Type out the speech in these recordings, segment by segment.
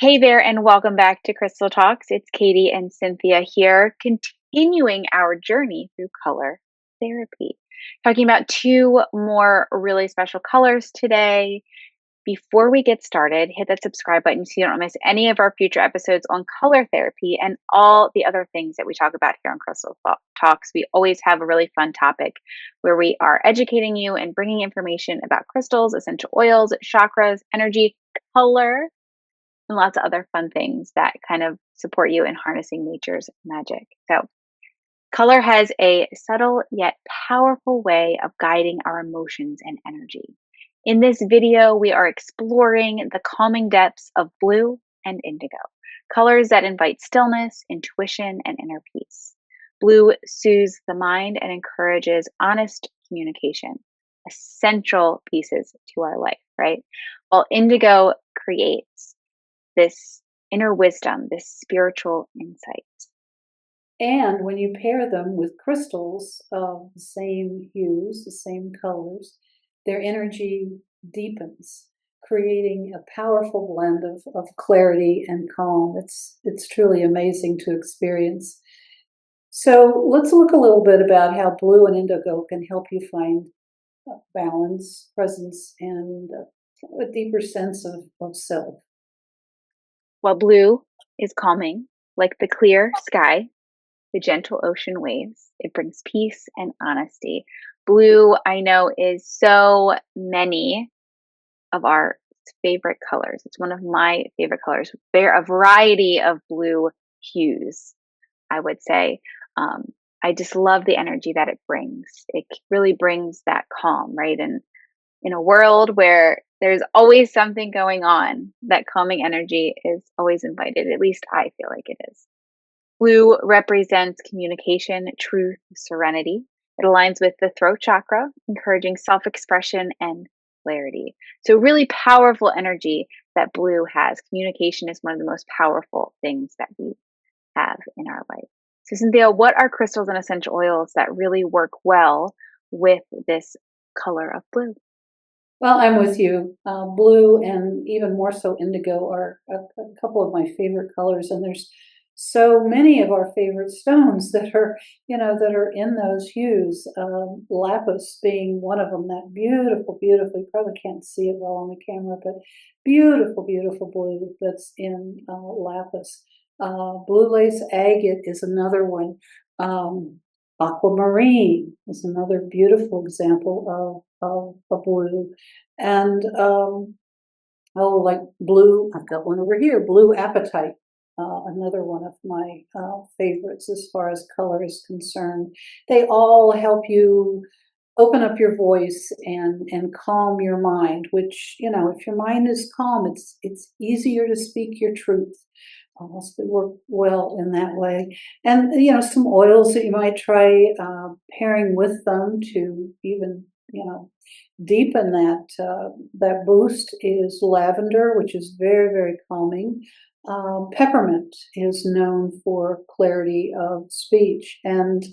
Hey there, and welcome back to Crystal Talks. It's Katie and Cynthia here, continuing our journey through color therapy. Talking about two more really special colors today. Before we get started, hit that subscribe button so you don't miss any of our future episodes on color therapy and all the other things that we talk about here on Crystal Talks. We always have a really fun topic where we are educating you and bringing information about crystals, essential oils, chakras, energy, color, and lots of other fun things that kind of support you in harnessing nature's magic. So, color has a subtle yet powerful way of guiding our emotions and energy. In this video, we are exploring the calming depths of blue and indigo, colors that invite stillness, intuition, and inner peace. Blue soothes the mind and encourages honest communication, essential pieces to our life, right? While indigo creates this inner wisdom, this spiritual insight. And when you pair them with crystals of the same hues, the same colors, their energy deepens, creating a powerful blend of clarity and calm. It's truly amazing to experience. So let's look a little bit about how blue and indigo can help you find balance, presence, and a deeper sense of self. While blue is calming, like the clear sky, the gentle ocean waves, it brings peace and honesty. Blue, I know, is so many of our favorite colors. It's one of my favorite colors. There are a variety of blue hues, I would say. I just love the energy that it brings. It really brings that calm, right? And in a world where there's always something going on, that calming energy is always invited. At least I feel like it is. Blue represents communication, truth, serenity. It aligns with the throat chakra, encouraging self expression and clarity. So, really powerful energy that blue has. Communication is one of the most powerful things that we have in our life. So, Cynthia, what are crystals and essential oils that really work well with this color of blue? Well, I'm with you. Blue and even more so indigo are a couple of my favorite colors, and there's so many of our favorite stones that are, that are in those hues. Lapis being one of them. That beautiful, beautiful. You probably can't see it well on the camera, but beautiful, beautiful blue that's in lapis. Blue lace agate is another one. Aquamarine is another beautiful example of a blue. And like blue, I've got one over here, Blue Apatite, another one of my favorites as far as color is concerned. They all help you open up your voice and calm your mind, which, if your mind is calm, it's easier to speak your truth. They work well in that way. And, some oils that you might try pairing with them to even, deepen that boost is lavender, which is very, very calming. Peppermint is known for clarity of speech. And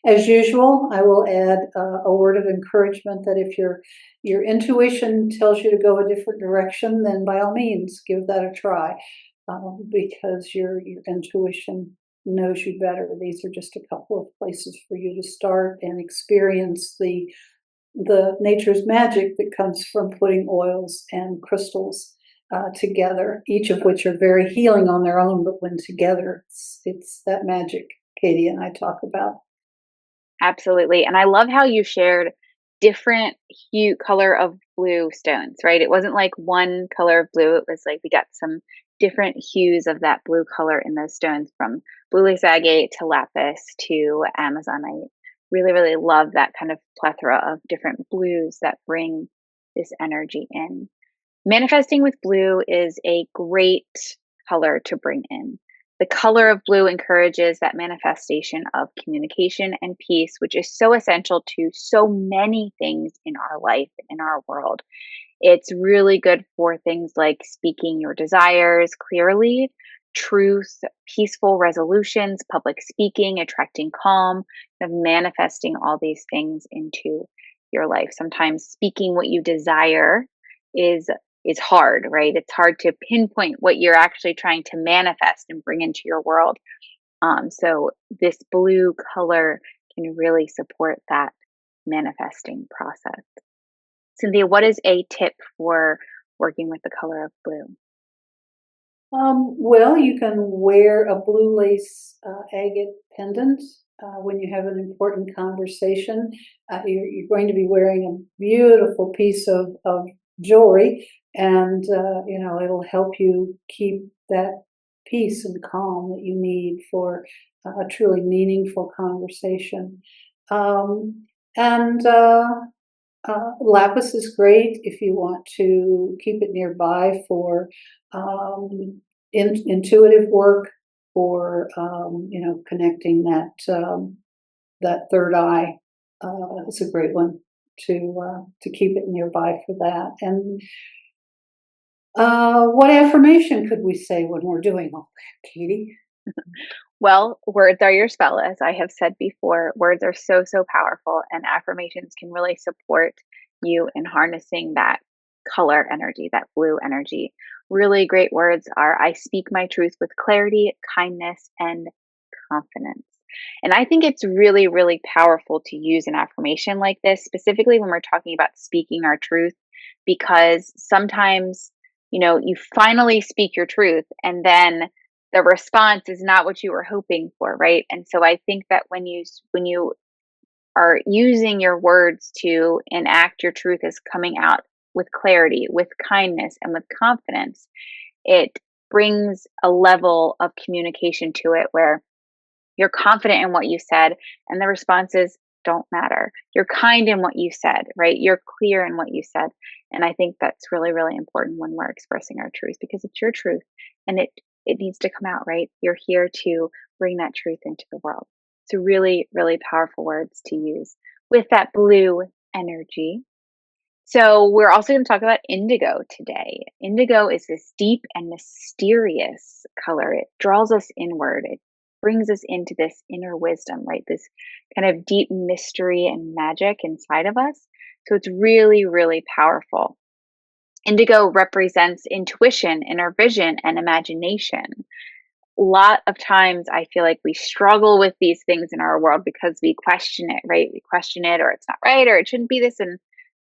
as usual, I will add a word of encouragement that if your intuition tells you to go a different direction, then by all means, give that a try. Because your intuition knows you better. These are just a couple of places for you to start and experience the nature's magic that comes from putting oils and crystals together, each of which are very healing on their own, but when together, it's that magic Katie and I talk about. Absolutely. And I love how you shared different color of blue stones, right? It wasn't like one color of blue. It was like we got some different hues of that blue color in those stones, from blue lace agate to lapis to amazonite. Really, really love that kind of plethora of different blues that bring this energy in. Manifesting with blue is a great color to bring in. The color of blue encourages that manifestation of communication and peace, which is so essential to so many things in our life, in our world. It's really good for things like speaking your desires clearly, truth, peaceful resolutions, public speaking, attracting calm, of manifesting all these things into your life. Sometimes speaking what you desire is is hard, right? It's hard to pinpoint what you're actually trying to manifest and bring into your world. So this blue color can really support that manifesting process. Cynthia, what is a tip for working with the color of blue? Well, you can wear a blue lace agate pendant when you have an important conversation. You're going to be wearing a beautiful piece of jewelry, and it'll help you keep that peace and calm that you need for a truly meaningful conversation. And lapis is great if you want to keep it nearby for intuitive work, or connecting that third eye. It's a great one to keep it nearby for that. And what affirmation could we say when we're doing all that, Katie? Well, words are your spell, as I have said before. Words are so, so powerful, and affirmations can really support you in harnessing that color energy, that blue energy. Really great words are I speak my truth with clarity, kindness, and confidence. And I think it's really, really powerful to use an affirmation like this, specifically when we're talking about speaking our truth, because sometimes, you finally speak your truth and then the response is not what you were hoping for, right? And so I think that when you are using your words to enact your truth as coming out with clarity, with kindness, and with confidence, it brings a level of communication to it where you're confident in what you said, and the responses don't matter. You're kind in what you said, right? You're clear in what you said. And I think that's really, really important when we're expressing our truth, because it's your truth and it needs to come out, right? You're here to bring that truth into the world. So really, really powerful words to use with that blue energy. So we're also going to talk about indigo today. Indigo is this deep and mysterious color. It draws us inward. It brings us into this inner wisdom, right? This kind of deep mystery and magic inside of us. So it's really, really powerful. Indigo represents intuition, inner vision, and imagination. A lot of times I feel like we struggle with these things in our world because we question it, right? We question it, or it's not right, or it shouldn't be this. And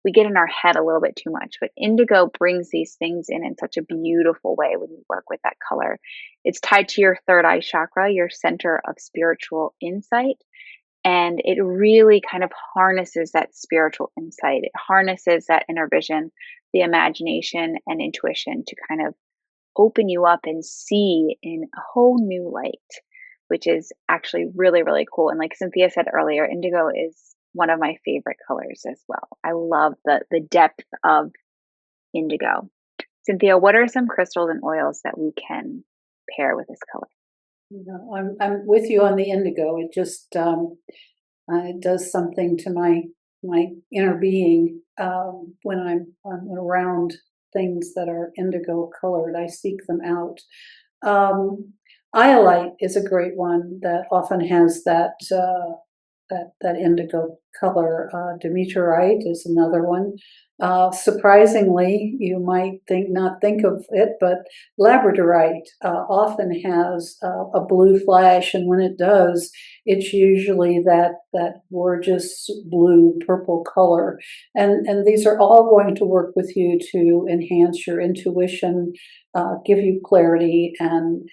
we get in our head a little bit too much, but indigo brings these things in such a beautiful way when you work with that color. It's tied to your third eye chakra, your center of spiritual insight. And it really kind of harnesses that spiritual insight. It harnesses that inner vision, the imagination and intuition to kind of open you up and see in a whole new light, which is actually really, really cool. And like Cynthia said earlier, indigo is one of my favorite colors as well. I love the depth of indigo. Cynthia, what are some crystals and oils that we can pair with this color? I'm with you on the indigo. It just it does something to my inner being when I'm around things that are indigo colored. I seek them out. Iolite is a great one that often has that indigo color. Dumortierite is another one. Surprisingly, you might not think of it, but Labradorite often has a blue flash, and when it does, it's usually that gorgeous blue purple color. And these are all going to work with you to enhance your intuition, give you clarity, and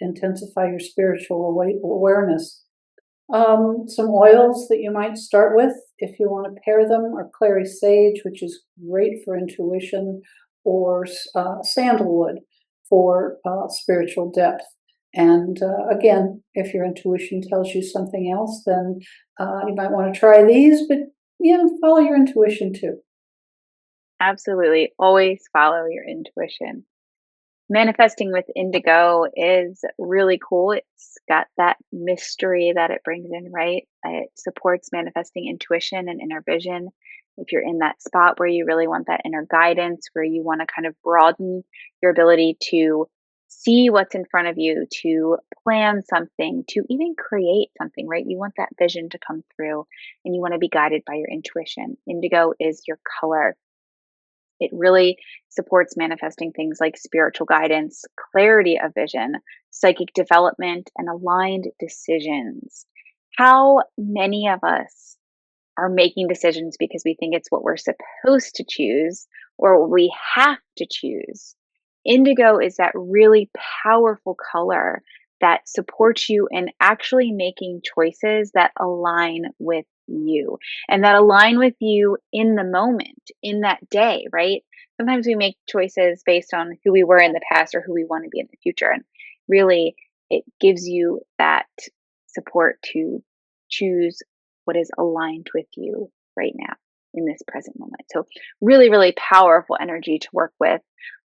intensify your spiritual awareness. Some oils that you might start with if you want to pair them are Clary Sage, which is great for intuition, or sandalwood for spiritual depth. And again, if your intuition tells you something else, then you might want to try these, but follow your intuition too. Absolutely. Always follow your intuition. Manifesting with indigo is really cool. It's got that mystery that it brings in, right? It supports manifesting intuition and inner vision. If you're in that spot where you really want that inner guidance, where you want to kind of broaden your ability to see what's in front of you, to plan something, to even create something, right? You want that vision to come through and you want to be guided by your intuition. Indigo is your color. It really supports manifesting things like spiritual guidance, clarity of vision, psychic development, and aligned decisions. How many of us are making decisions because we think it's what we're supposed to choose or what we have to choose? Indigo is that really powerful color that supports you in actually making choices that align with you and that align with you in the moment, in that day, right? Sometimes we make choices based on who we were in the past or who we want to be in the future. And really, it gives you that support to choose what is aligned with you right now in this present moment. So, really, really powerful energy to work with.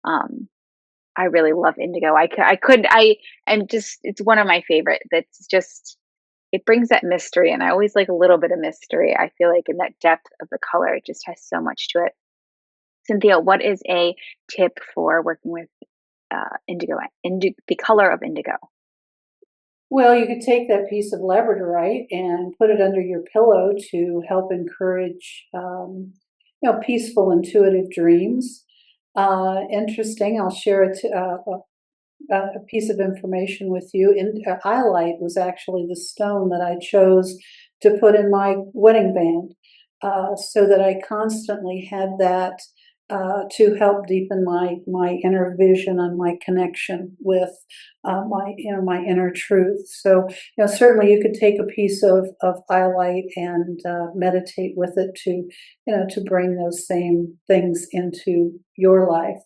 Um, I really love indigo. I am just, it's one of my favorite. That's just, it brings that mystery. And I always like a little bit of mystery. I feel like in that depth of the color, it just has so much to it. Cynthia, what is a tip for working with indigo, the color of indigo? Well, you could take that piece of Labradorite and put it under your pillow to help encourage, peaceful, intuitive dreams. Interesting. I'll share a piece of information with you. Iolite was actually the stone that I chose to put in my wedding band, so that I constantly had that to help deepen my inner vision and my connection with my inner truth. So certainly you could take a piece of Iolite and meditate with it to bring those same things into your life.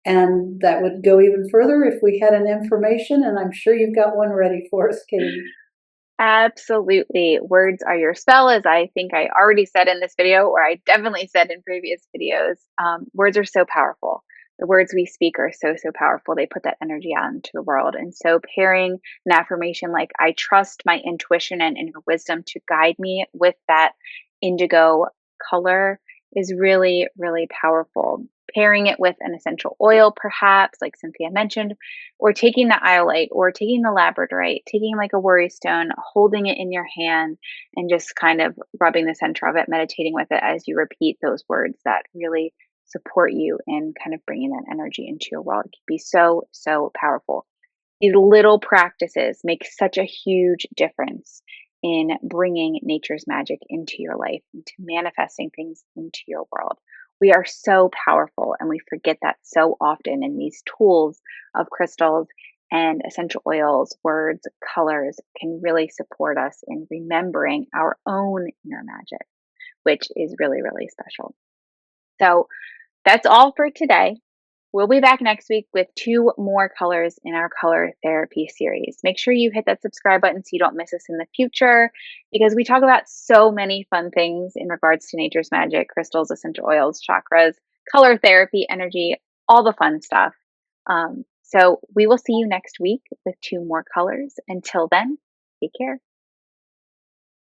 And that would go even further if we had an information, and I'm sure you've got one ready for us, Katie. Absolutely. Words are your spell, as I think I already said in this video, or I definitely said in previous videos. Words are so powerful. The words we speak are so, so powerful. They put that energy out into the world. And so, pairing an affirmation like, I trust my intuition and inner wisdom to guide me with that indigo color is really, really powerful. Pairing it with an essential oil, perhaps, like Cynthia mentioned, or taking the iolite or taking the labradorite, taking like a worry stone, holding it in your hand and just kind of rubbing the center of it, meditating with it as you repeat those words that really support you in kind of bringing that energy into your world. It can be so, so powerful. These little practices make such a huge difference in bringing nature's magic into your life, into manifesting things into your world. We are so powerful, and we forget that so often. And these tools of crystals and essential oils, words, colors can really support us in remembering our own inner magic, which is really, really special. So that's all for today. We'll be back next week with two more colors in our color therapy series. Make sure you hit that subscribe button so you don't miss us in the future, because we talk about so many fun things in regards to nature's magic, crystals, essential oils, chakras, color therapy, energy, all the fun stuff. So we will see you next week with two more colors. Until then, take care.